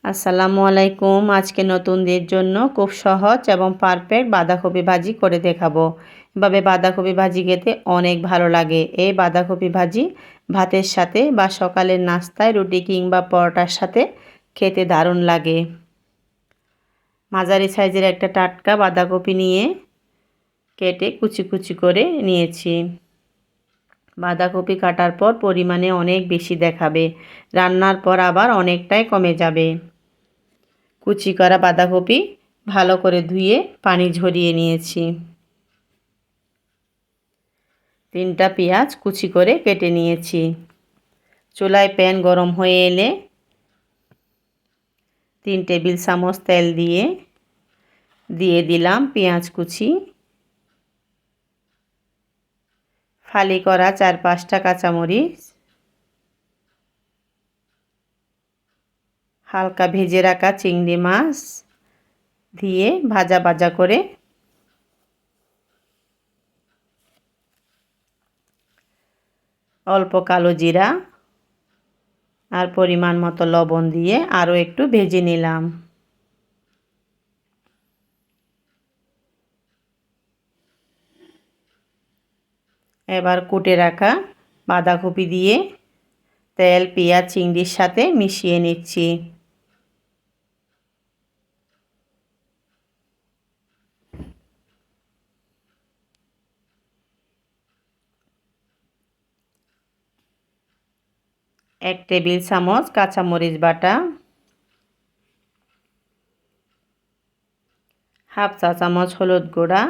আসসালামু আলাইকুম। আজকে নতুনদের জন্য খুব সহজ এবং পারফেক্ট বাঁধাকপি ভাজি করে দেখাবো। এভাবে বাঁধাকপি ভাজি খেতে অনেক ভালো লাগে। এই বাঁধাকপি ভাজি ভাতের সাথে বা সকালের নাস্তায় রুটি কিংবা পরোটার সাথে খেতে দারুণ লাগে। মাঝারি সাইজের একটা টাটকা বাঁধাকপি নিয়ে কেটে কুচি কুচি করে নিয়েছি। বাঁধাকপি কাটার পর পরিমাণে অনেক বেশি দেখাবে, রান্নার পর আবার অনেকটাই কমে যাবে। কুচি করা বাঁধাকপি ভালো করে ধুয়ে পানি ঝরিয়ে নিয়েছি। 3টা পেঁয়াজ কুচি করে কেটে নিয়েছি। চুলায় প্যান গরম হয়ে এলে 3 টেবিল চামচ তেল দিয়ে দিলাম পেঁয়াজ কুচি, ফালি করা 4-5টা কাঁচামরিচ, হালকা ভেজে রাখা চিংড়ি মাছ দিয়ে ভাজা ভাজা করে অল্প কালো জিরা আর পরিমাণ মতো লবণ দিয়ে আরও একটু ভেজে নিলাম। এবার কুটে রাখা বাঁধাকপি দিয়ে তেল, পেঁয়াজ, চিংড়ির সাথে মিশিয়ে নিচ্ছি। এক টেবিল চামচ কাঁচামরিচ বাটা, হাফ চা চামচ হলুদ গুঁড়া,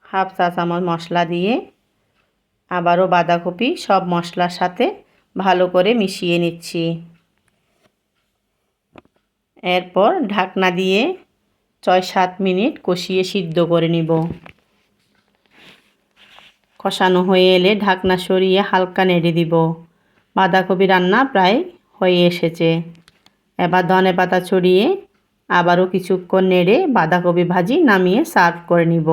হাফ চা চামচ মশলা দিয়ে আবারও বাঁধাকপি সব মশলার সাথে ভালো করে মিশিয়ে নিচ্ছি। এরপর ঢাকনা দিয়ে 6-7 মিনিট কষিয়ে সিদ্ধ করে নিব। কষানো হয়ে এলে ঢাকনা সরিয়ে হালকা নেড়ে দিব। বাঁধাকপি রান্না প্রায় হয়ে এসেছে। এবার ধনেপাতা ছড়িয়ে আবারও কিছুক্ষণ নেড়ে বাঁধাকপি ভাজি নামিয়ে সার্ভ করে নিব।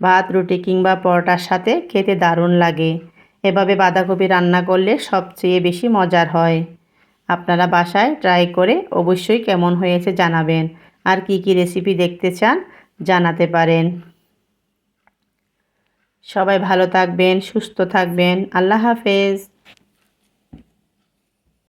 ভাত, রুটি কিংবা পরোটার সাথে খেতে দারুণ লাগে। এভাবে বাঁধাকপি রান্না করলে সবচেয়ে বেশি মজার হয়। আপনারা বাসায় ট্রাই করে অবশ্যই কেমন হয়েছে জানাবেন। আর কি কি রেসিপি দেখতে চান জানাতে পারেন। সবাই ভালো থাকবেন, সুস্থ থাকবেন। আল্লাহ হাফেজ।